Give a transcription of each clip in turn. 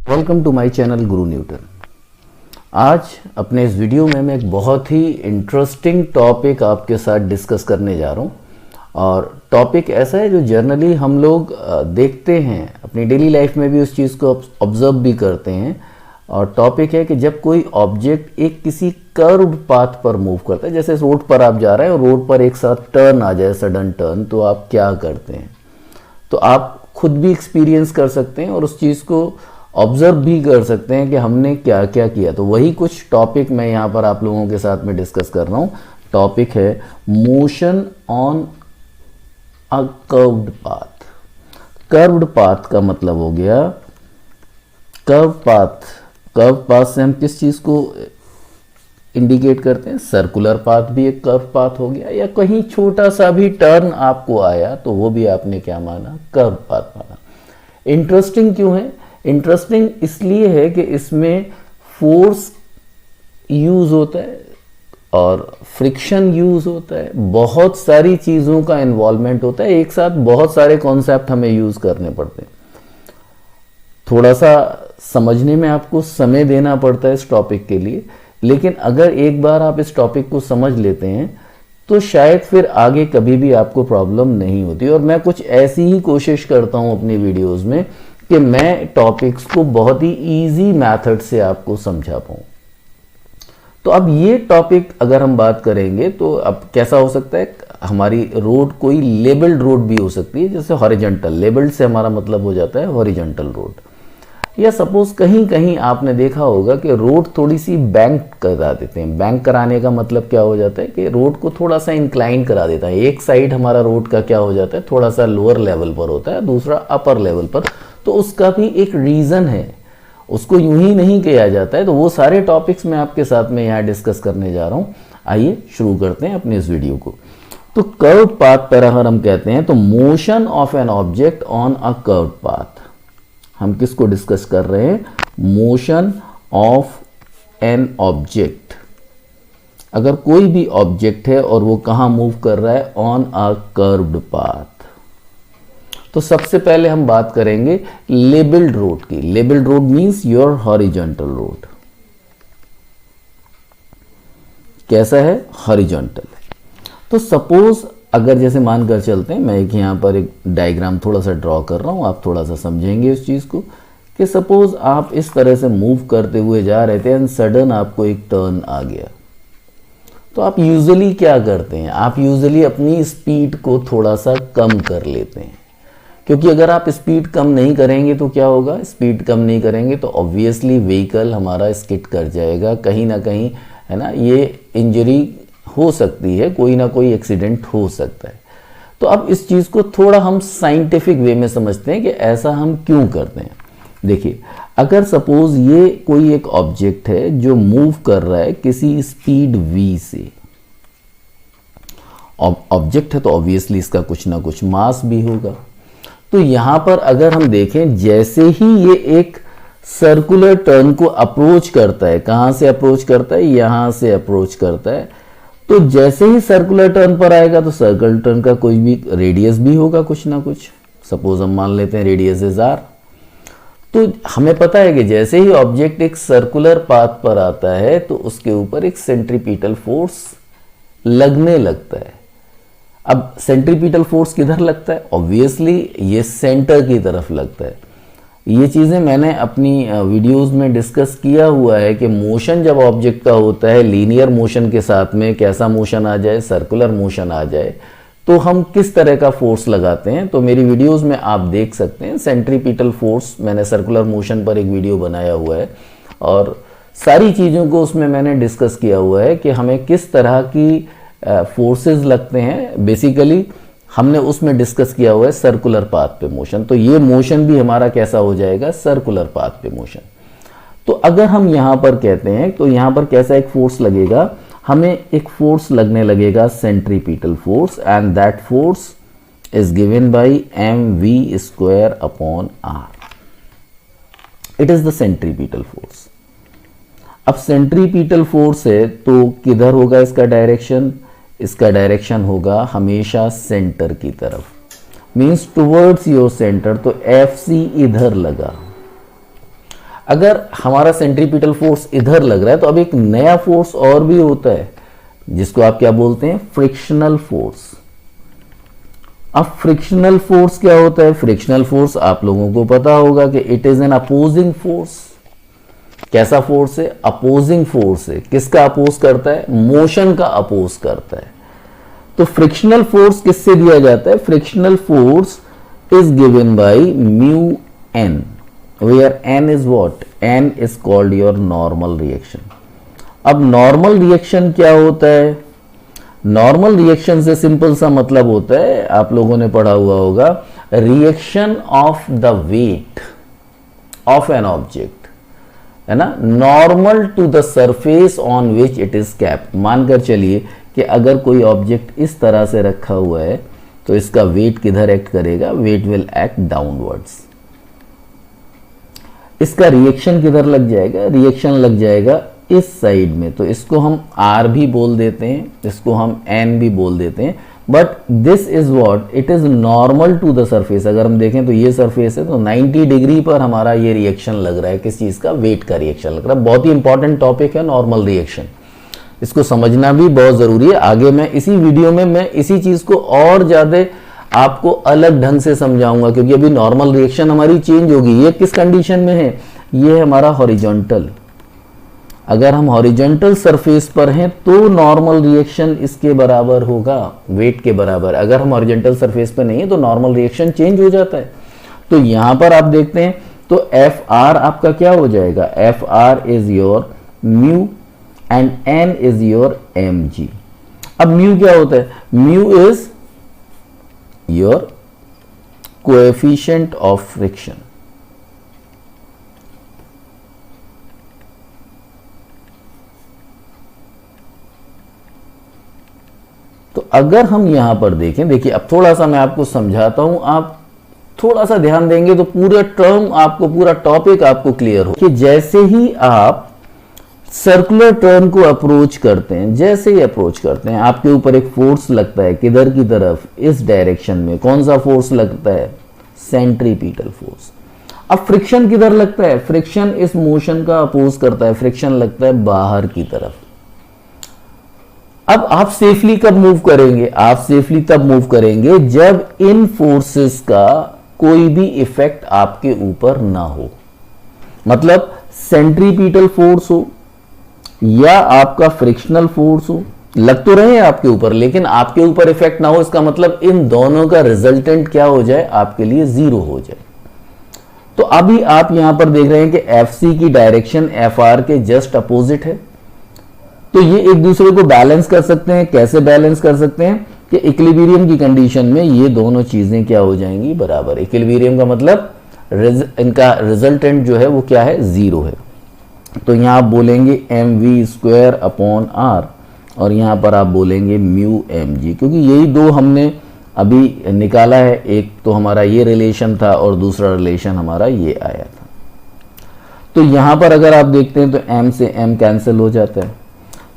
Welcome to my channel Guru Newton. आज अपने इस वीडियो में मैं एक बहुत ही इंटरेस्टिंग टॉपिक आपके साथ डिस्कस करने जा रहा हूँ। और टॉपिक ऐसा है जो जनरली हम लोग देखते हैं, अपनी डेली लाइफ में भी उस चीज़ को ऑब्जर्व भी करते हैं। और टॉपिक है कि जब कोई ऑब्जेक्ट एक किसी कर्व्ड पाथ पर मूव करता है, जैसे रोड पर आप जा रहे हैं और रोड पर एक साथ टर्न आ जाए, सडन टर्न, तो आप क्या करते हैं। तो आप खुद भी एक्सपीरियंस कर सकते हैं और उस चीज़ को ऑब्जर्व भी कर सकते हैं कि हमने क्या क्या किया। तो वही कुछ टॉपिक मैं यहाँ पर आप लोगों के साथ में डिस्कस कर रहा हूँ। टॉपिक है motion on a curved path. Curved path का मतलब हो गया कर्व पाथ। कर्व पाथ से हम किस चीज़ को इंडिकेट करते हैं? सर्कुलर पाथ भी एक कर्व पाथ हो गया, या कहीं छोटा सा भी टर्न आपको आया तो वो भी आपने क्या माना? कर्व पाथ माना। इंटरेस्टिंग क्यों है? इंटरेस्टिंग इसलिए है कि इसमें फोर्स यूज होता है और फ्रिक्शन यूज होता है, बहुत सारी चीज़ों का इन्वॉल्वमेंट होता है, एक साथ बहुत सारे कॉन्सेप्ट हमें यूज करने पड़ते हैं। थोड़ा सा समझने में आपको समय देना पड़ता है इस टॉपिक के लिए, लेकिन अगर एक बार आप इस टॉपिक को समझ लेते हैं तो शायद फिर आगे कभी भी आपको प्रॉब्लम नहीं होती। और मैं कुछ ऐसी ही कोशिश करता हूं अपनी वीडियोस में कि मैं टॉपिक्स को बहुत ही इजी मेथड से आपको समझा पाऊं। तो अब ये टॉपिक अगर हम बात करेंगे तो अब कैसा हो सकता है? हमारी रोड कोई लेबल्ड रोड भी हो सकती है, जैसे हॉरिजॉन्टल। लेबल्ड से हमारा मतलब हो जाता है हॉरिजॉन्टल रोड। या सपोज कहीं कहीं आपने देखा होगा कि रोड थोड़ी सी बैंक करा देते हैं। बैंक कराने का मतलब क्या हो जाता है कि रोड को थोड़ा सा इंक्लाइन करा देता है। एक साइड हमारा रोड का क्या हो जाता है, थोड़ा सा लोअर लेवल पर होता है, दूसरा अपर लेवल पर। तो उसका भी एक रीज़न है, उसको यूं ही नहीं किया जाता है। तो वो सारे टॉपिक्स मैं आपके साथ में यहाँ डिस्कस करने जा रहा हूँ। आइए शुरू करते हैं अपने इस वीडियो को। तो कर्व पाथ पर अगर हम कहते हैं तो motion of an object on a curve path, हम किसको डिस्कस कर रहे हैं? Motion of an object. अगर कोई भी ऑब्जेक्ट है और वो कहाँ मूव कर रहा है? On a curved path. तो सबसे पहले हम बात करेंगे लेबल्ड रोड की। Labelled road means your horizontal road. कैसा है? हॉरिजॉन्टल है। तो सपोज अगर जैसे मानकर चलते हैं, मैं एक यहाँ पर एक डायग्राम थोड़ा सा ड्रॉ कर रहा हूँ, आप थोड़ा सा समझेंगे उस चीज़ को, कि सपोज आप इस तरह से मूव करते हुए जा रहे थे एंड सडन आपको एक टर्न आ गया। तो आप यूजुअली क्या करते हैं? आप यूजुअली अपनी स्पीड को थोड़ा सा कम कर लेते हैं, क्योंकि अगर आप स्पीड कम नहीं करेंगे तो क्या होगा? स्पीड कम नहीं करेंगे तो ऑब्वियसली व्हीकल हमारा स्किड कर जाएगा कहीं ना कहीं, है ना। ये इंजरी हो सकती है, कोई ना कोई एक्सीडेंट हो सकता है। तो अब इस चीज़ को थोड़ा हम साइंटिफिक वे में समझते हैं कि ऐसा हम क्यों करते हैं। देखिए, अगर सपोज ये कोई एक ऑब्जेक्ट है जो मूव कर रहा है किसी स्पीड v से, ऑब्जेक्ट है तो ऑब्वियसली इसका कुछ ना कुछ मास भी होगा। तो यहां पर अगर हम देखें, जैसे ही ये एक सर्कुलर टर्न को अप्रोच करता है, कहां से अप्रोच करता है? यहां से अप्रोच करता है। तो जैसे ही सर्कुलर टर्न पर आएगा तो सर्कुलर टर्न का कोई भी रेडियस भी होगा कुछ ना कुछ। सपोज हम मान लेते हैं रेडियस इज r। तो हमें पता है कि जैसे ही ऑब्जेक्ट एक सर्कुलर पाथ पर आता है तो उसके ऊपर एक सेंट्रीपिटल फोर्स लगने लगता है। अब सेंट्रीपिटल फोर्स किधर लगता है? ऑब्वियसली ये सेंटर की तरफ लगता है। ये चीज़ें मैंने अपनी वीडियोस में डिस्कस किया हुआ है कि मोशन जब ऑब्जेक्ट का होता है, लीनियर मोशन के साथ में कैसा मोशन आ जाए, सर्कुलर मोशन आ जाए, तो हम किस तरह का फोर्स लगाते हैं। तो मेरी वीडियोस में आप देख सकते हैं सेंट्रीपिटल फोर्स, मैंने सर्कुलर मोशन पर एक वीडियो बनाया हुआ है और सारी चीज़ों को उसमें मैंने डिस्कस किया हुआ है कि हमें किस तरह की फोर्सेस लगते हैं। बेसिकली हमने उसमें डिस्कस किया हुआ है सर्कुलर पाथ पे मोशन। तो ये मोशन भी हमारा कैसा हो जाएगा? सर्कुलर पाथ पे मोशन। तो अगर हम यहां पर कहते हैं तो यहां पर कैसा एक फोर्स लगेगा? हमें एक फोर्स लगने लगेगा centripetal force, and that force is given bye mv square upon r। It is the centripetal force. अब सेंट्रीपिटल फोर्स है तो किधर होगा इसका डायरेक्शन? इसका डायरेक्शन होगा हमेशा सेंटर की तरफ, मीन्स टुवर्ड्स योर सेंटर। तो एफ सी इधर लगा। अगर हमारा सेंट्रीपिटल फोर्स इधर लग रहा है तो अब एक नया फोर्स और भी होता है जिसको आप क्या बोलते हैं, फ्रिक्शनल फोर्स। अब फ्रिक्शनल फोर्स क्या होता है? फ्रिक्शनल फोर्स आप लोगों को पता होगा कि it is an opposing force. कैसा फोर्स है? अपोजिंग फोर्स है। किसका अपोज करता है? मोशन का अपोज करता है। तो फ्रिक्शनल फोर्स किससे दिया जाता है? Frictional force is given by mu N, where N is what? N is called your normal reaction. अब नॉर्मल रिएक्शन क्या होता है? नॉर्मल रिएक्शन से सिंपल सा मतलब होता है, आप लोगों ने पढ़ा हुआ होगा, reaction of the weight of an object, है ना, normal to the surface on which it is kept. मानकर चलिए कि अगर कोई ऑब्जेक्ट इस तरह से रखा हुआ है तो इसका वेट किधर एक्ट करेगा? Weight will act downwards. इसका रिएक्शन किधर लग जाएगा? रिएक्शन लग जाएगा इस साइड में। तो इसको हम R भी बोल देते हैं, इसको हम N भी बोल देते हैं, but this is what? It is normal to the surface. अगर हम देखें तो ये सरफेस है तो 90 डिग्री पर हमारा ये रिएक्शन लग रहा है। किस चीज का? वेट का रिएक्शन लग रहा है। बहुत ही इंपॉर्टेंट टॉपिक है नॉर्मल रिएक्शन, इसको समझना भी बहुत जरूरी है। आगे मैं इसी वीडियो में मैं इसी चीज को और ज्यादा आपको अलग ढंग से समझाऊंगा, क्योंकि अभी नॉर्मल रिएक्शन हमारी चेंज होगी। ये किस कंडीशन में है? ये है हमारा हॉरिजॉन्टल। अगर हम हॉरिजॉन्टल सरफेस पर हैं तो नॉर्मल रिएक्शन इसके बराबर होगा, वेट के बराबर। अगर हम हॉरिजॉन्टल सरफेस पर नहीं है तो नॉर्मल रिएक्शन चेंज हो जाता है। तो यहां पर आप देखते हैं तो एफ आर आपका क्या हो जाएगा? F R is your mu and N is your M G. अब म्यू क्या होता है? Mu is your coefficient of friction. तो अगर हम यहां पर देखें, देखिए अब थोड़ा सा मैं आपको समझाता हूं, आप थोड़ा सा ध्यान देंगे तो पूरा टर्म आपको, पूरा टॉपिक आपको क्लियर हो कि जैसे ही आप सर्कुलर टर्न को अप्रोच करते हैं, जैसे ही अप्रोच करते हैं आपके ऊपर एक फोर्स लगता है। किधर की तरफ? इस डायरेक्शन में। कौन सा फोर्स लगता है? Centripetal force. अब फ्रिक्शन किधर लगता है? फ्रिक्शन इस मोशन का अपोज करता है। फ्रिक्शन लगता है बाहर की तरफ। अब आप सेफली कब मूव करेंगे? आप सेफली तब मूव करेंगे जब इन फोर्सेस का कोई भी इफेक्ट आपके ऊपर ना हो। मतलब सेंट्रीपिटल फोर्स हो या आपका फ्रिक्शनल फोर्स हो, लग तो रहे हैं आपके ऊपर लेकिन आपके ऊपर इफेक्ट ना हो। इसका मतलब इन दोनों का रिजल्टेंट क्या हो जाए? आपके लिए जीरो हो जाए। तो अभी आप यहां पर देख रहे हैं कि एफसी की डायरेक्शन एफआर के जस्ट अपोजिट है। तो ये एक दूसरे को बैलेंस कर सकते हैं। कैसे बैलेंस कर सकते हैं? कि इक्विलिब्रियम की कंडीशन में ये दोनों चीजें क्या हो जाएंगी? बराबर। इक्विलिब्रियम का मतलब इनका रिजल्टेंट जो है वो क्या है? जीरो है। तो यहां आप बोलेंगे M V square upon R और यहां पर आप बोलेंगे म्यू एम जी, क्योंकि यही दो हमने अभी निकाला है। एक तो हमारा ये रिलेशन था और दूसरा रिलेशन हमारा ये आया था। तो यहां पर अगर आप देखते हैं तो एम से एम कैंसिल हो जाता है।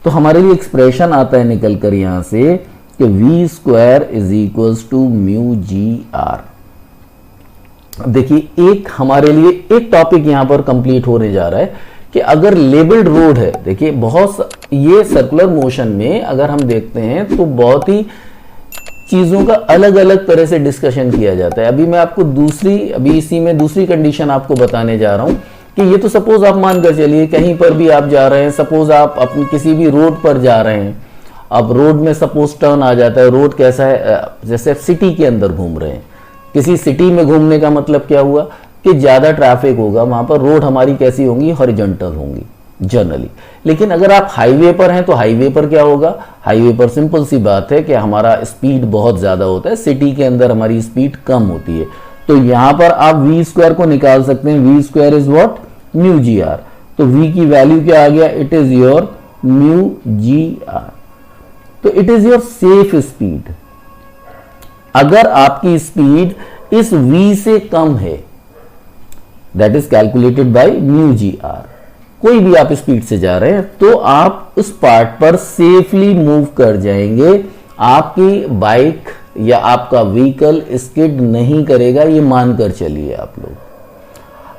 तो हमारे लिए एक्सप्रेशन आता है निकल कर यहां से कि V square is equals to mu ji R. देखिए एक हमारे लिए एक टॉपिक यहां पर कंप्लीट होने जा रहा है कि अगर लेबल्ड रोड है, देखिए बहुत ये सर्कुलर मोशन में अगर हम देखते हैं तो बहुत ही चीजों का अलग अलग तरह से डिस्कशन किया जाता है। अभी मैं आपको अभी इसी में दूसरी कंडीशन आपको बताने जा रहा हूं कि ये तो सपोज आप मान कर चलिए कहीं पर भी आप जा रहे हैं, सपोज आप अपने किसी भी रोड पर जा रहे हैं। अब रोड में सपोज टर्न आ जाता है। रोड कैसा है? जैसे सिटी के अंदर घूम रहे हैं। किसी सिटी में घूमने का मतलब क्या हुआ कि ज्यादा ट्रैफिक होगा, वहां पर रोड हमारी कैसी होंगी? हॉरिजॉन्टल होंगी जनरली। लेकिन अगर आप हाईवे पर हैं तो हाईवे पर क्या होगा? हाईवे पर सिंपल सी बात है कि हमारा स्पीड बहुत ज्यादा होता है। सिटी के अंदर हमारी स्पीड कम होती है। तो यहां पर आप वी स्क्वायर को निकाल सकते हैं। V square is what? Mu ji r. तो वी की वैल्यू क्या आ गया? It is your mu ji r. तो it is your safe speed. अगर आपकी स्पीड इस v से कम है, that is calculated by mu ji r, कोई भी आप स्पीड से जा रहे हैं तो आप उस पार्ट पर सेफली मूव कर जाएंगे। आपकी बाइक या आपका व्हीकल स्किड नहीं करेगा, ये मानकर चलिए आप लोग।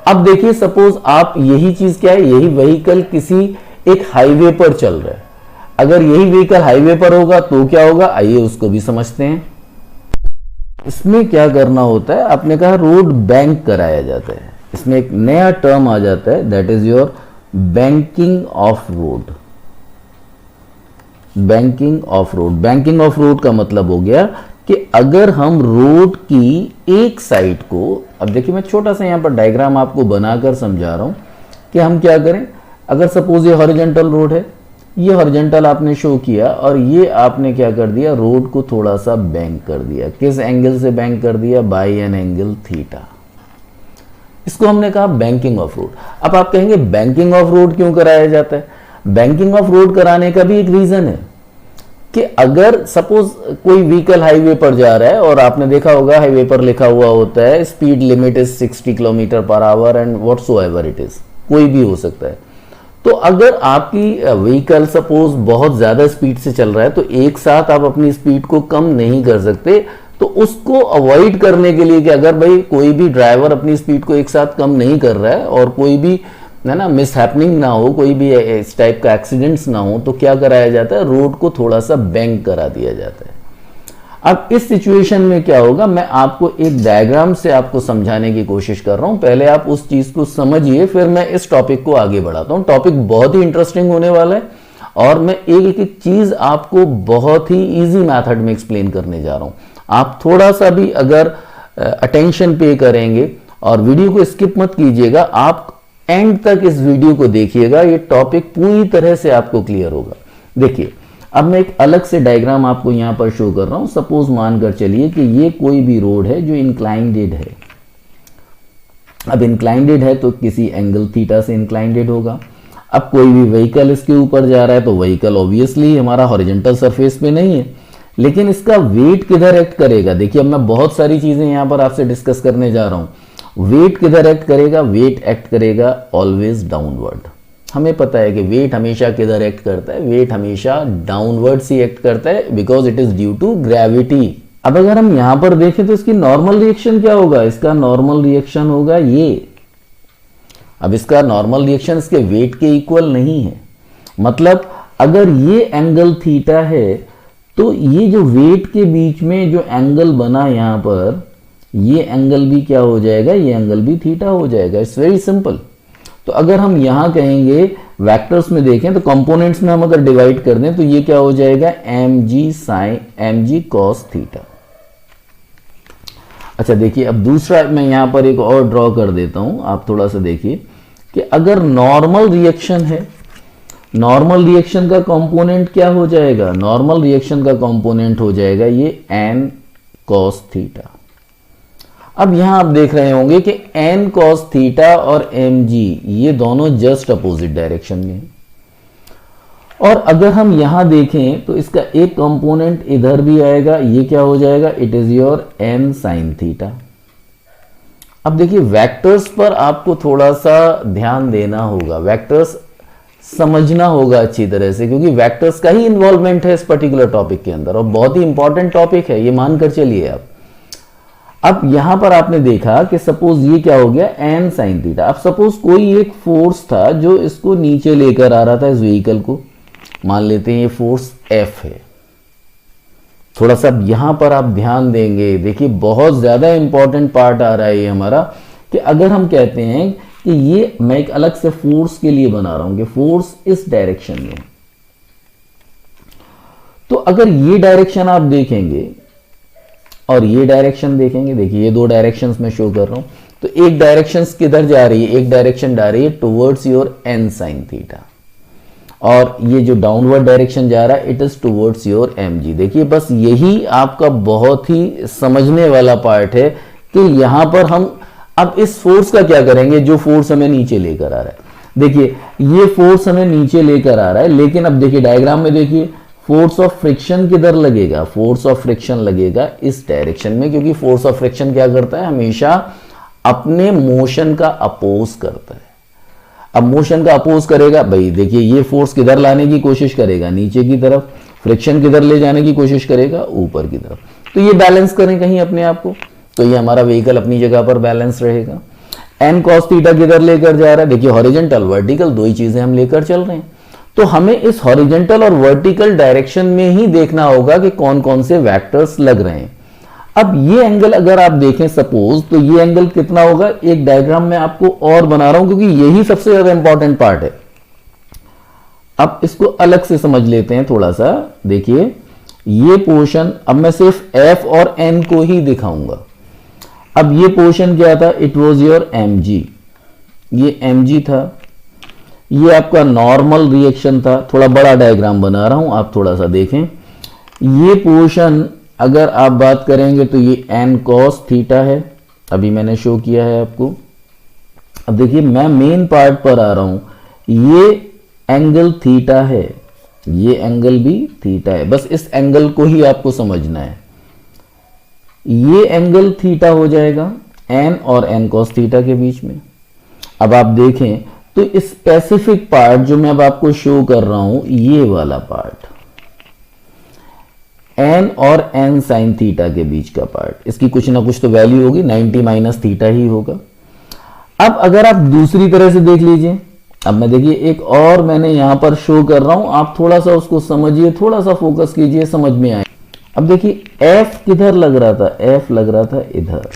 अब देखिए सपोज आप यही चीज क्या है, यही व्हीकल किसी एक हाईवे पर चल रहा है, अगर यही व्हीकल हाईवे पर होगा तो क्या होगा, आइए उसको भी समझते हैं। इसमें क्या करना होता है, आपने कहा रोड बैंक कराया जाता है, इसमें एक नया टर्म आ जाता है, that is your banking of road. Banking of road, banking of road का मतलब हो गया कि अगर हम रोड की एक साइड को, अब देखिए मैं छोटा सा यहां पर डायग्राम आपको बनाकर समझा रहा हूं कि हम क्या करें। अगर सपोज ये हॉरिजॉन्टल रोड है, ये हॉरिजॉन्टल आपने शो किया और ये आपने क्या कर दिया, रोड को थोड़ा सा बैंक कर दिया। किस एंगल से बैंक कर दिया, बाय एन एंगल थीटा। इसको हमने कहा बैंकिंग ऑफ रोड। अब आप कहेंगे बैंकिंग ऑफ रोड क्यों कराया जाता है? बैंकिंग ऑफ रोड कराने का भी एक रीजन है कि अगर सपोज कोई व्हीकल हाईवे पर जा रहा है और आपने देखा होगा हाईवे पर लिखा हुआ होता है speed limit is 60 kilometre per hour and whatsoever it is, कोई भी हो सकता है। तो अगर आपकी व्हीकल सपोज बहुत ज्यादा स्पीड से चल रहा है तो एक साथ आप अपनी स्पीड को कम नहीं कर सकते। तो उसको अवॉइड करने के लिए कि अगर भाई कोई भी ड्राइवर अपनी स्पीड को एक साथ कम नहीं कर रहा है और कोई भी है ना मिस हैपनिंग ना हो, कोई भी इस टाइप का एक्सीडेंट्स ना हो, तो क्या कराया जाता है, रोड को थोड़ा सा बैंक करा दिया जाता है। अब इस सिचुएशन में क्या होगा, मैं आपको एक डायग्राम से आपको समझाने की कोशिश कर रहा हूं। पहले आप उस चीज को समझिए, फिर मैं इस टॉपिक को आगे बढ़ाता हूं। टॉपिक बहुत ही इंटरेस्टिंग होने वाला है और मैं एक एक चीज आपको बहुत ही इजी मेथड में एक्सप्लेन करने जा रहा हूं। आप थोड़ा सा भी अगर अटेंशन पे करेंगे और वीडियो को स्किप मत कीजिएगा, आप एंड तक इस वीडियो को देखिएगा, ये टॉपिक पूरी तरह से आपको क्लियर होगा। देखिए अब मैं एक अलग से डायग्राम आपको यहां पर शो कर रहा हूं। सपोज मानकर चलिए कि ये कोई भी रोड है जो इंक्लाइंडेड है। अब इंक्लाइंडेड है तो किसी एंगल थीटा से इंक्लाइंडेड होगा। अब कोई भी व्हीकल इसके ऊपर जा रहा है तो व्हीकल ऑब्वियसली हमारा हॉरिजॉन्टल सरफेस पे नहीं है, लेकिन इसका वेट किधर एक्ट करेगा। देखिए अब मैं बहुत सारी चीजें यहां पर आपसे डिस्कस करने जा रहा हूं। वेट किधर एक्ट करेगा, वेट एक्ट करेगा ऑलवेज डाउनवर्ड। हमें पता है कि वेट हमेशा किधर एक्ट करता है, वेट हमेशा डाउनवर्ड ही एक्ट करता है because it is due to gravity. अब अगर हम यहां पर देखें तो इसकी नॉर्मल रिएक्शन क्या होगा, इसका नॉर्मल रिएक्शन होगा ये। अब इसका नॉर्मल रिएक्शन इसके वेट के इक्वल नहीं है, मतलब अगर ये एंगल थीटा है तो ये जो वेट के बीच में जो एंगल बना यहां पर, ये एंगल भी क्या हो जाएगा, ये एंगल भी थीटा हो जाएगा। It's very simple. तो अगर हम यहां कहेंगे वेक्टर्स में देखें तो कंपोनेंट्स में हम अगर डिवाइड कर दें तो ये क्या हो जाएगा, एम जी कॉस थीटा। अच्छा देखिए अब दूसरा मैं यहां पर एक और ड्रॉ कर देता हूं, आप थोड़ा सा देखिए कि अगर नॉर्मल रिएक्शन है, नॉर्मल रिएक्शन का कंपोनेंट क्या हो जाएगा, नॉर्मल रिएक्शन का कंपोनेंट हो जाएगा ये एन कॉस थीटा। अब यहां आप देख रहे होंगे कि एन कॉस थीटा और एम जी ये दोनों जस्ट अपोजिट डायरेक्शन में हैं। और अगर हम यहां देखें तो इसका एक कंपोनेंट इधर भी आएगा, ये क्या हो जाएगा, it is your N sine theta. अब देखिए वेक्टर्स पर आपको थोड़ा सा ध्यान देना होगा, वेक्टर्स समझना होगा अच्छी तरह से, क्योंकि वेक्टर्स का ही इन्वॉल्वमेंट है इस पर्टिकुलर टॉपिक के अंदर और बहुत ही इंपॉर्टेंट टॉपिक है, ये मानकर चलिए आप। अब यहां पर आपने देखा कि सपोज ये क्या हो गया, एन साइन थीटा। अब सपोज कोई एक फोर्स था जो इसको नीचे लेकर आ रहा था, इस व्हीकल को, मान लेते हैं ये फोर्स एफ है। थोड़ा सा यहां पर आप ध्यान देंगे, देखिए बहुत ज्यादा इंपॉर्टेंट पार्ट आ रहा है ये हमारा, कि अगर हम कहते हैं कि ये मैं एक अलग से फोर्स के लिए बना रहा हूं कि फोर्स इस डायरेक्शन में, तो अगर ये डायरेक्शन आप देखेंगे और ये डायरेक्शन देखेंगे, देखिए ये दो डायरेक्शंस में शो कर रहा हूं, तो एक डायरेक्शन किधर जा रही है, एक डायरेक्शन जा रही है towards your N sine theta, और ये जो डाउनवर्ड डायरेक्शन जा रहा है it is towards your M G. देखिए बस यही आपका बहुत ही समझने वाला पार्ट है कि यहां पर हम अब इस फोर्स का क्या करेंगे, जो फोर्स हमें नीचे लेकर आ रहा है। देखिए ये फोर्स हमें नीचे लेकर आ रहा है, लेकिन अब देखिए डायग्राम में देखिए फोर्स ऑफ फ्रिक्शन किधर लगेगा, फोर्स ऑफ फ्रिक्शन लगेगा इस डायरेक्शन में, क्योंकि फोर्स ऑफ फ्रिक्शन क्या करता है, हमेशा अपने मोशन का अपोज करता है। अब मोशन का अपोज करेगा, भाई देखिए ये फोर्स किधर लाने की कोशिश करेगा, नीचे की तरफ, फ्रिक्शन किधर ले जाने की कोशिश करेगा, ऊपर की तरफ। तो ये बैलेंस करें कहीं अपने आप को, तो ये हमारा व्हीकल अपनी जगह पर बैलेंस रहेगा। एन कॉस थीटा किधर लेकर जा रहा है, देखिए हॉरिजेंटल वर्टिकल दो ही चीजें हम लेकर चल रहे हैं, तो हमें इस हॉरिजेंटल और वर्टिकल डायरेक्शन में ही देखना होगा कि कौन कौन से वेक्टर्स लग रहे हैं। अब ये एंगल अगर आप देखें सपोज, तो ये एंगल कितना होगा, एक डायग्राम में आपको और बना रहा हूं क्योंकि यही सबसे ज्यादा इंपॉर्टेंट पार्ट है। अब इसको अलग से समझ लेते हैं थोड़ा सा। देखिए ये पोर्शन, अब मैं सिर्फ एफ और एन को ही दिखाऊंगा। अब ये पोर्शन क्या था, it was your M G, ये एम जी था, ये आपका नॉर्मल रिएक्शन था। थोड़ा बड़ा डायग्राम बना रहा हूं, आप थोड़ा सा देखें। ये पोर्शन अगर आप बात करेंगे तो ये एन कॉस थीटा है, अभी मैंने शो किया है आपको। अब देखिए मैं मेन पार्ट पर आ रहा हूं, ये एंगल थीटा है, ये एंगल भी थीटा है, बस इस एंगल को ही आपको समझना है। ये एंगल थीटा हो जाएगा एन और एन कॉस थीटा के बीच में। अब आप देखें तो स्पेसिफिक पार्ट जो मैं अब आपको शो कर रहा हूं, ये वाला पार्ट एन और एन साइन थीटा के बीच का पार्ट, इसकी कुछ ना कुछ तो वैल्यू होगी, 90 माइनस थीटा ही होगा। अब अगर आप दूसरी तरह से देख लीजिए, अब मैं देखिए एक और मैंने यहां पर शो कर रहा हूं, आप थोड़ा सा उसको समझिए, थोड़ा सा फोकस कीजिए, समझ में आए। अब देखिए एफ किधर लग रहा था, एफ लग रहा था इधर।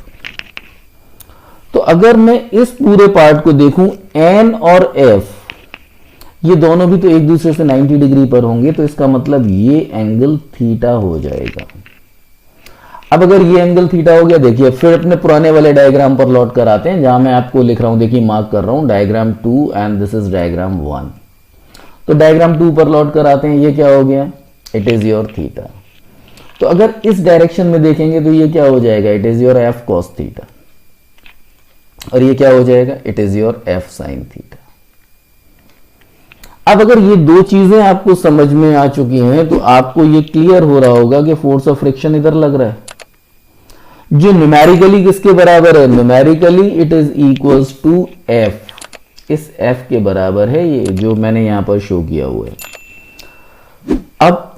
तो अगर मैं इस पूरे पार्ट को देखूं, एन और एफ ये दोनों भी तो एक दूसरे से 90 डिग्री पर होंगे, तो इसका मतलब ये एंगल थीटा हो जाएगा। अब अगर ये एंगल थीटा हो गया, देखिए फिर अपने पुराने वाले डायग्राम पर लौट कर आते हैं, जहां मैं आपको लिख रहा हूं, देखिए मार्क कर रहा हूं diagram 2 and this is diagram 1। तो डायग्राम 2 पर लौट कर आते हैं, ये क्या हो गया, इट इज योर थीटा। तो अगर इस डायरेक्शन में देखेंगे तो ये क्या हो जाएगा, it is your F cos theta, और ये क्या हो जाएगा, it is your F sine theta. अब अगर ये दो चीजें आपको समझ में आ चुकी हैं तो आपको ये क्लियर हो रहा होगा कि फोर्स ऑफ फ्रिक्शन इधर लग रहा है, जो न्यूमेरिकली किसके बराबर है, numerically it is equals to F, इस एफ के बराबर है, ये जो मैंने यहां पर शो किया हुआ है। अब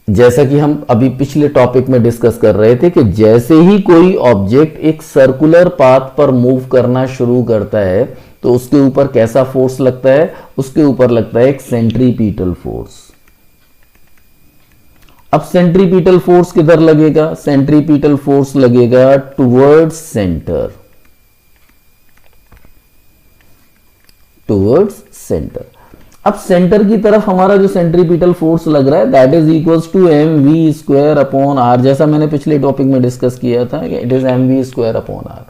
जैसा कि हम अभी पिछले टॉपिक में डिस्कस कर रहे थे कि जैसे ही कोई ऑब्जेक्ट एक सर्कुलर पाथ पर मूव करना शुरू करता है तो उसके ऊपर कैसा फोर्स लगता है, उसके ऊपर लगता है एक सेंट्रीपिटल फोर्स। अब सेंट्रीपिटल फोर्स किधर लगेगा, सेंट्रीपिटल फोर्स लगेगा टुवर्ड्स सेंटर, टुवर्ड्स सेंटर। अब सेंटर की तरफ हमारा जो सेंट्रीपिटल फोर्स लग रहा है that is equals to M V square upon R, जैसा मैंने पिछले टॉपिक में डिस्कस किया था कि it is M V square upon R.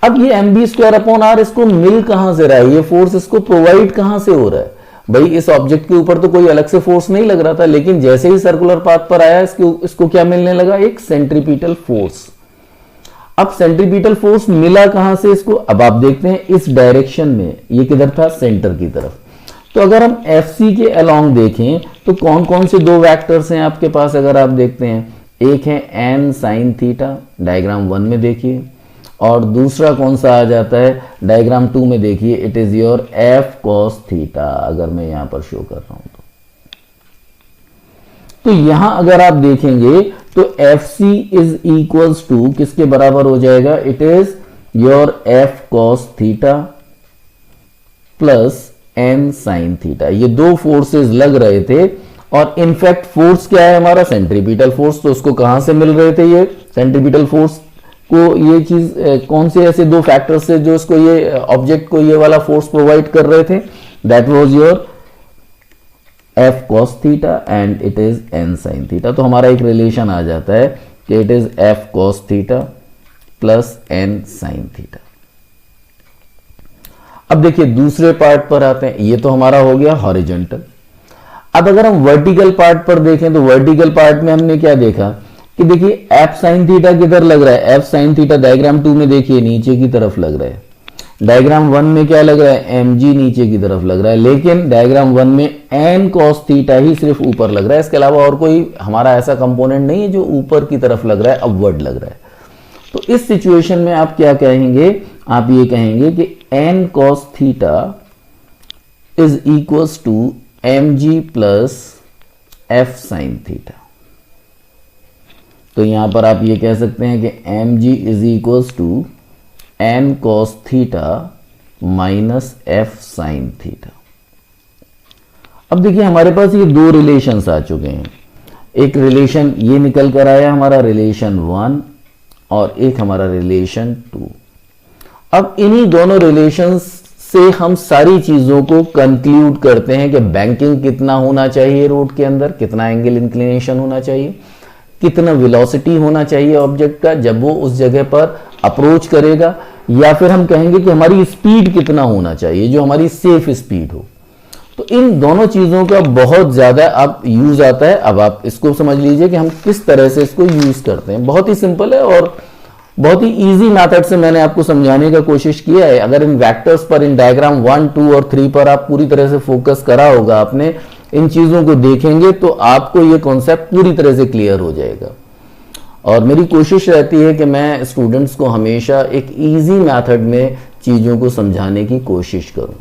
अब ये M V square upon R इसको मिल कहां से रहा है, ये फोर्स इसको प्रोवाइड कहां से हो रहा है, भाई इस ऑब्जेक्ट के ऊपर तो कोई अलग से फोर्स नहीं लग रहा था, लेकिन जैसे ही सर्कुलर पाथ पर आया इसको क्या मिलने लगा, एक सेंट्रीपिटल फोर्स। अब सेंट्रीपिटल फोर्स मिला कहां से इसको, अब आप देखते हैं इस डायरेक्शन में, ये किधर था, सेंटर की तरफ। तो अगर हम FC के अलोंग देखें तो कौन कौन से दो वेक्टर्स हैं आपके पास, अगर आप देखते हैं, एक है n साइन थीटा, डायग्राम 1 में देखिए, और दूसरा कौन सा आ जाता है, डायग्राम 2 में देखिए, it is your f cos theta, अगर मैं यहां पर शो कर रहा हूं तो यहां अगर आप देखेंगे तो FC इज इक्वल्स टू किसके बराबर हो जाएगा, it is your f cos theta plus n sine theta. ये दो फोर्सेस लग रहे थे, और इनफैक्ट फोर्स क्या है हमारा, सेंट्रीपिटल फोर्स। तो उसको कहां से मिल रहे थे, ये सेंट्रीपिटल फोर्स को, ये चीज कौन से ऐसे दो फैक्टर्स से जो इसको, ये ऑब्जेक्ट को ये वाला फोर्स प्रोवाइड कर रहे थे, that was your f cos theta and it is n sine theta. तो हमारा एक रिलेशन आ जाता है कि it is f cos theta plus n sine theta. अब देखिए दूसरे पार्ट पर आते हैं, ये तो हमारा हो गया हॉरिजॉन्टल। अब अगर हम वर्टिकल पार्ट पर देखें तो वर्टिकल पार्ट में हमने क्या देखा कि देखिए f साइन थीटा किधर लग रहा है, f साइन थीटा डायग्राम 2 में देखिए नीचे की तरफ लग रहा है, डायग्राम 1 में क्या लग रहा है, mg नीचे की तरफ लग रहा है, लेकिन डायग्राम 1 में n cos थीटा ही सिर्फ ऊपर लग रहा है, इसके अलावा और कोई हमारा ऐसा कंपोनेंट नहीं है जो ऊपर की तरफ लग रहा है, अपवर्ड लग रहा है। तो इस सिचुएशन में आप क्या कहेंगे, आप ये कहेंगे कि n cos theta is equals to mg plus f sine theta. तो यहां पर आप ये कह सकते हैं कि mg is equals to N cos theta minus F sine theta. अब देखिए हमारे पास ये दो रिलेशंस आ चुके हैं। एक रिलेशन ये निकल कर आया हमारा रिलेशन 1 और एक हमारा रिलेशन 2। अब इन्हीं दोनों रिलेशंस से हम सारी चीजों को कंक्लूड करते हैं कि बैंकिंग कितना होना चाहिए रोड के अंदर, कितना एंगल इंक्लिनेशन होना चाहिए, कितना वेलोसिटी होना चाहिए ऑब्जेक्ट का जब वो उस जगह पर अप्रोच करेगा, या फिर हम कहेंगे कि हमारी स्पीड कितना होना चाहिए जो हमारी सेफ स्पीड हो। तो इन दोनों चीजों का बहुत ज्यादा अब यूज आता है। अब आप इसको समझ लीजिए कि हम किस तरह से इसको यूज करते हैं। बहुत ही सिंपल है और बहुत ही इजी मेथड से मैंने आपको समझाने का कोशिश किया है। अगर इन वेक्टर्स पर, इन डायग्राम 1, 2 और 3 पर आप पूरी तरह से फोकस करा होगा, आपने इन चीजों को देखेंगे तो आपको ये कॉन्सेप्ट पूरी तरह से क्लियर हो जाएगा। और मेरी कोशिश रहती है कि मैं स्टूडेंट्स को हमेशा एक इजी मेथड में चीजों को समझाने की कोशिश करूं।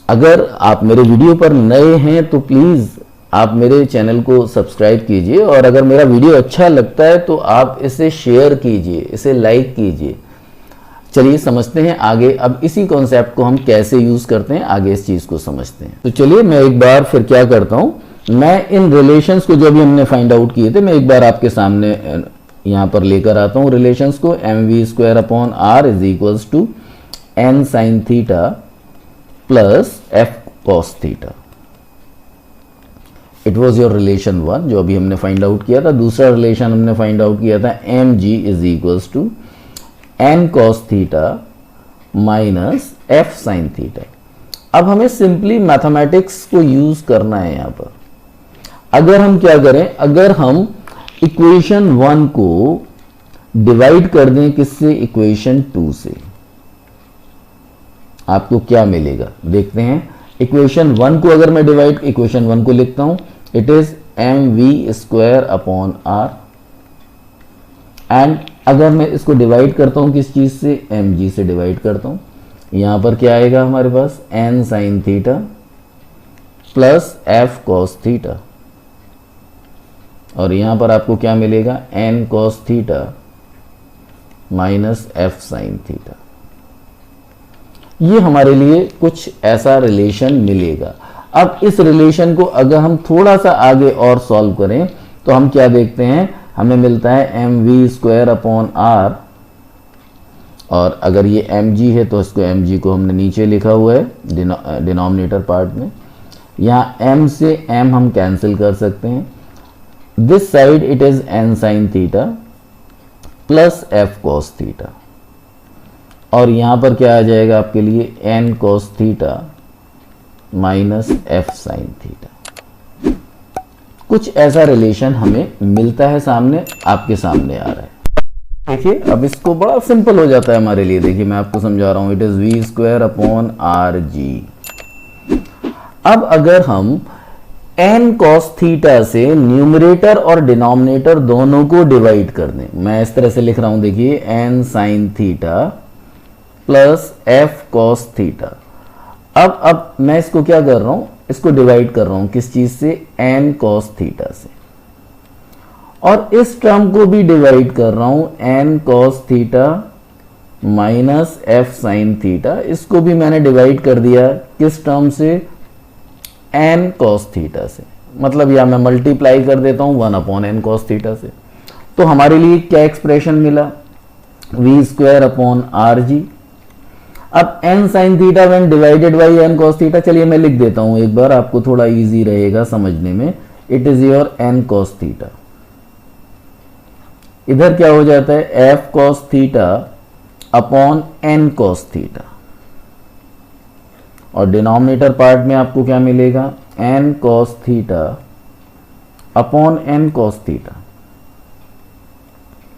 अगर आप मेरे वीडियो पर नए हैं तो प्लीज आप मेरे चैनल को सब्सक्राइब कीजिए, और अगर मेरा वीडियो अच्छा लगता है तो आप इसे शेयर कीजिए, इसे लाइक कीजिए। चलिए समझते हैं आगे। अब इसी कॉन्सेप्ट को हम कैसे यूज करते हैं, आगे इस चीज को समझते हैं। तो चलिए मैं एक बार फिर क्या करता हूं, मैं इन रिलेशंस को जो भी हमने फाइंड आउट किए थे, मैं एक बार आपके सामने यहां पर लेकर आता हूं रिलेशंस को। mv² is equals to n sine theta plus f cos theta. It was your relation 1 जो अभी हमने फाइंड आउट किया था। दूसरा रिलेशन हमने फाइंड आउट किया था mg is equals to n cos theta minus f sine theta. अब हमें सिंपली मैथमेटिक्स को यूज करना है यहां पर। अगर हम क्या करें, अगर हम इक्वेशन 1 को डिवाइड कर दें किससे, इक्वेशन 2 से, आपको क्या मिलेगा देखते हैं। इक्वेशन 1 को अगर मैं डिवाइड, इक्वेशन 1 को लिखता हूं, इट इज mv²/r, एंड अगर मैं इसको डिवाइड करता हूं किस चीज से, mg से डिवाइड करता हूं, यहां पर क्या आएगा हमारे पास, n sine theta plus f cos theta, और यहां पर आपको क्या मिलेगा, n cos theta minus f sine theta. ये हमारे लिए कुछ ऐसा रिलेशन मिलेगा। अब इस रिलेशन को अगर हम थोड़ा सा आगे और सॉल्व करें तो हम क्या देखते हैं, हमें मिलता है mv²/r, और अगर ये mg है तो इसको mg को हमने नीचे लिखा हुआ है डिनोमिनेटर पार्ट में। यहाँ m से m हम कैंसिल कर सकते हैं। This side it is n sine theta plus f cos theta, और यहां पर क्या आ जाएगा आपके लिए, n cos theta minus f sine theta. कुछ ऐसा रिलेशन हमें मिलता है, सामने आपके सामने आ रहा है। देखिए अब इसको बड़ा सिंपल हो जाता है हमारे लिए। देखिए मैं आपको समझा रहा हूं, इट इज v²/rg। अब अगर हम n cos थीटा से न्यूमरेटर और डिनोमिनेटर दोनों को डिवाइड कर दें, मैं इस तरह से लिख रहा हूं, देखिए n sine theta plus f cos theta. अब मैं इसको क्या कर रहा हूं, इसको डिवाइड कर रहा हूं किस चीज से, n cos थीटा से, और इस टर्म को भी डिवाइड कर रहा हूं n cos theta minus f sine theta. इसको भी मैंने डिवाइड कर दिया किस टर्म से, n cos थीटा से, मतलब या मैं मल्टीप्लाई कर देता हूं 1/n cos थीटा से। तो हमारे लिए क्या एक्सप्रेशन मिला, v²/rg। अब n sine theta when divided by n cos theta, चलिए मैं लिख देता हूं एक बार, आपको थोड़ा इजी रहेगा समझने में। It is your n cos theta, इधर क्या हो जाता है, f cos theta upon n cos theta, और डिनोमिनेटर पार्ट में आपको क्या मिलेगा, n cos theta upon n cos theta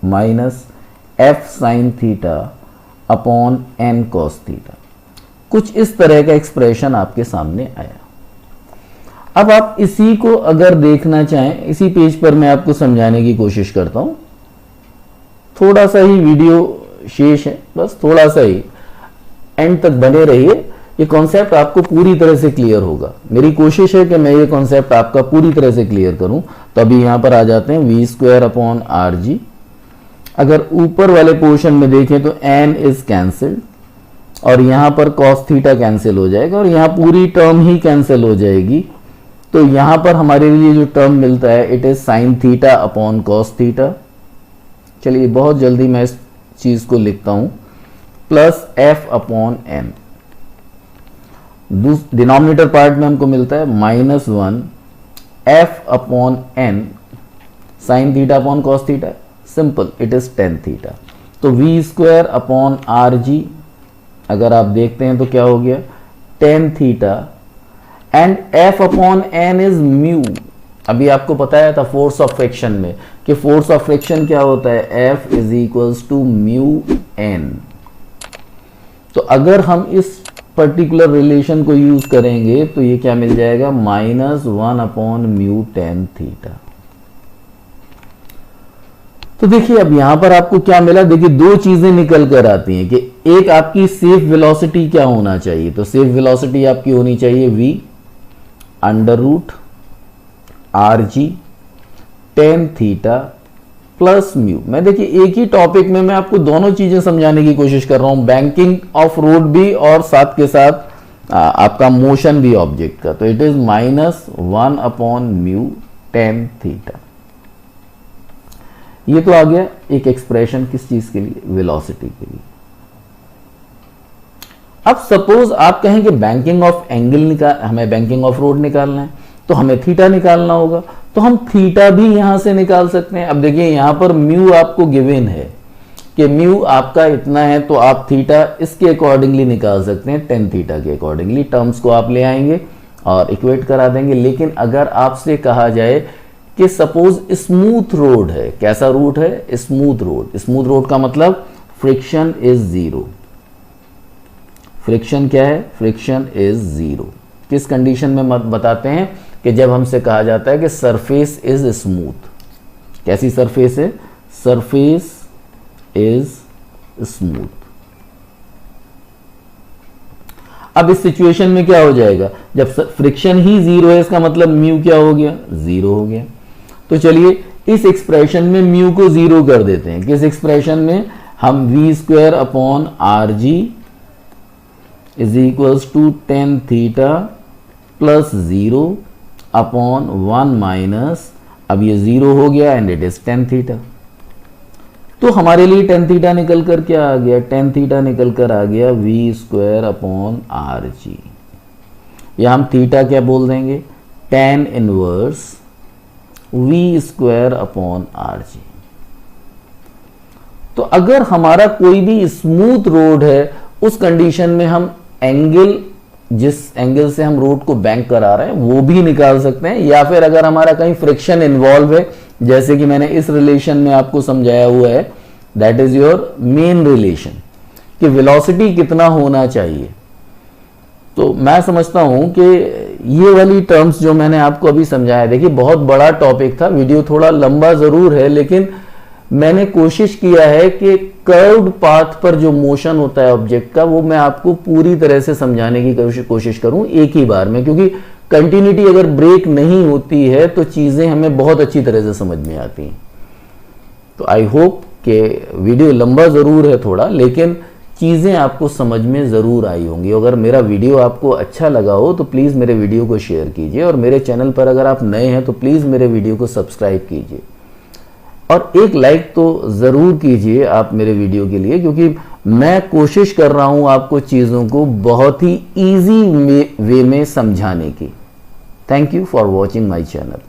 minus f sine theta upon n cos theta. कुछ इस तरह का एक्सप्रेशन आपके सामने आया। अब आप इसी को अगर देखना चाहें, इसी पेज पर मैं आपको समझाने की कोशिश करता हूं। थोड़ा सा ही वीडियो शेष है, बस थोड़ा सा ही, एंड तक बने रहिए, ये कॉन्सेप्ट आपको पूरी तरह से क्लियर होगा। मेरी कोशिश है कि मैं ये कॉन्सेप्ट आपका पूरी तरह से क्लियर करूं। तो अभी यहां पर आ जाते हैं v²/rg। अगर ऊपर वाले पोर्शन में देखें तो n इज कैंसिल्ड और यहां पर cos थीटा कैंसिल हो जाएगा और यहां पूरी टर्म ही कैंसिल हो जाएगी। तो यहां पर हमारे लिए जो टर्म मिलता है it is sine theta upon cos theta. चलिए बहुत जल्दी मैं इस चीज को लिखता हूं, plus f upon n। Denominator part में हमको मिलता है -1 f upon n sine theta upon cos theta. Simple, it is tan theta. तो v स्क्वायर अपॉन आर जी, अगर आप देखते हैं तो क्या हो गया, tan theta and f upon n is mu. अभी आपको बताया था फोर्स ऑफ फ्रिक्शन में कि फोर्स ऑफ फ्रिक्शन क्या होता है, F is equals to mu n। तो अगर हम इस पर्टिकुलर रिलेशन को यूज करेंगे तो ये क्या मिल जाएगा, -1 अपॉन म्यू टेन थीटा। तो देखिए अब यहां पर आपको क्या मिला, देखिए दो चीजें निकल कर आती हैं कि एक आपकी सेफ वेलोसिटी क्या होना चाहिए, तो सेफ वेलोसिटी आपकी होनी चाहिए v under root R G tan theta plus mu. मैं देखिए एक ही टॉपिक में मैं आपको दोनों चीजें समझाने की कोशिश कर रहा हूं, बैंकिंग ऑफ रोड भी और साथ के साथ आपका मोशन भी ऑब्जेक्ट का। तो it is -1 upon mu tan theta. ये तो आ गया एक एक्सप्रेशन किस चीज के लिए, वेलोसिटी के लिए। अब सपोज आप कहें कि बैंकिंग ऑफ एंगल हमें बैंकिंग ऑफ रोड निकालना है तो हमें थीटा निकालना होगा, तो हम थीटा भी यहां से निकाल सकते हैं। अब देखिए यहां पर म्यू आपको गिवन है कि म्यू आपका इतना है, तो आप थीटा इसके अकॉर्डिंगली निकाल सकते हैं, टेन थीटा के अकॉर्डिंगली। टर्म्स को आप ले आएंगे और इक्वेट करा देंगे। लेकिन अगर आपसे कहा जाए कि सपोज स्मूथ रोड है, कैसा रूट है, स्मूथ रोड। स्मूथ रोड का मतलब फ्रिक्शन इज जीरो। फ्रिक्शन क्या है, फ्रिक्शन इज जीरो। किस कंडीशन में मत बताते हैं कि जब हमसे कहा जाता है कि सरफेस इज स्मूथ। कैसी सरफेस है, सरफेस इज स्मूथ। अब इस सिचुएशन में क्या हो जाएगा, जब फ्रिक्शन ही जीरो है इसका मतलब म्यू क्या हो गया, जीरो हो गया। तो चलिए इस एक्सप्रेशन में म्यू को जीरो कर देते हैं। किस एक्सप्रेशन में, हम V square upon R G is equals to tan theta plus zero upon 1 minus, अब ये जीरो हो गया and it is tan theta. तो हमारे लिए टेन थीटा निकल कर क्या आ गया, टेन थीटा निकल कर आ गया V square upon R G, या हम थीटा क्या बोल देंगे, tan inverse V square upon R G. तो अगर हमारा कोई भी स्मूथ रोड है उस कंडीशन में हम एंगल, जिस एंगल से हम रोड को बैंक करा रहे हैं वो भी निकाल सकते हैं, या फिर अगर हमारा कहीं फ्रिक्शन इन्वॉल्व है, जैसे कि मैंने इस रिलेशन में आपको समझाया हुआ है, that is your main relation कि वेलोसिटी कितना होना चाहिए। तो मैं समझता हूं कि ये वाली टर्म्स जो मैंने आपको अभी समझाया, देखिए बहुत बड़ा टॉपिक था, वीडियो थोड़ा लंबा जरूर है, लेकिन मैंने कोशिश किया है कि कर्व्ड पाथ पर जो मोशन होता है ऑब्जेक्ट का वो मैं आपको पूरी तरह से समझाने की कोशिश करूं एक ही बार में, क्योंकि कंटिन्यूटी अगर ब्रेक नहीं होती है तो चीजें हमें बहुत अच्छी तरह से समझ में आती हैं। तो आई होप कि वीडियो लंबा जरूर है थोड़ा, लेकिन चीजें आपको समझ में जरूर आई होंगी। अगर मेरा वीडियो आपको अच्छा लगा हो तो प्लीज मेरे वीडियो को शेयर कीजिए, और मेरे चैनल पर अगर आप नए हैं तो प्लीज मेरे वीडियो को सब्सक्राइब कीजिए, और एक लाइक तो ज़रूर कीजिए आप मेरे वीडियो के लिए, क्योंकि मैं कोशिश कर रहा हूं आपको चीज़ों को बहुत ही इजी वे में समझाने की। Thank you for watching my channel.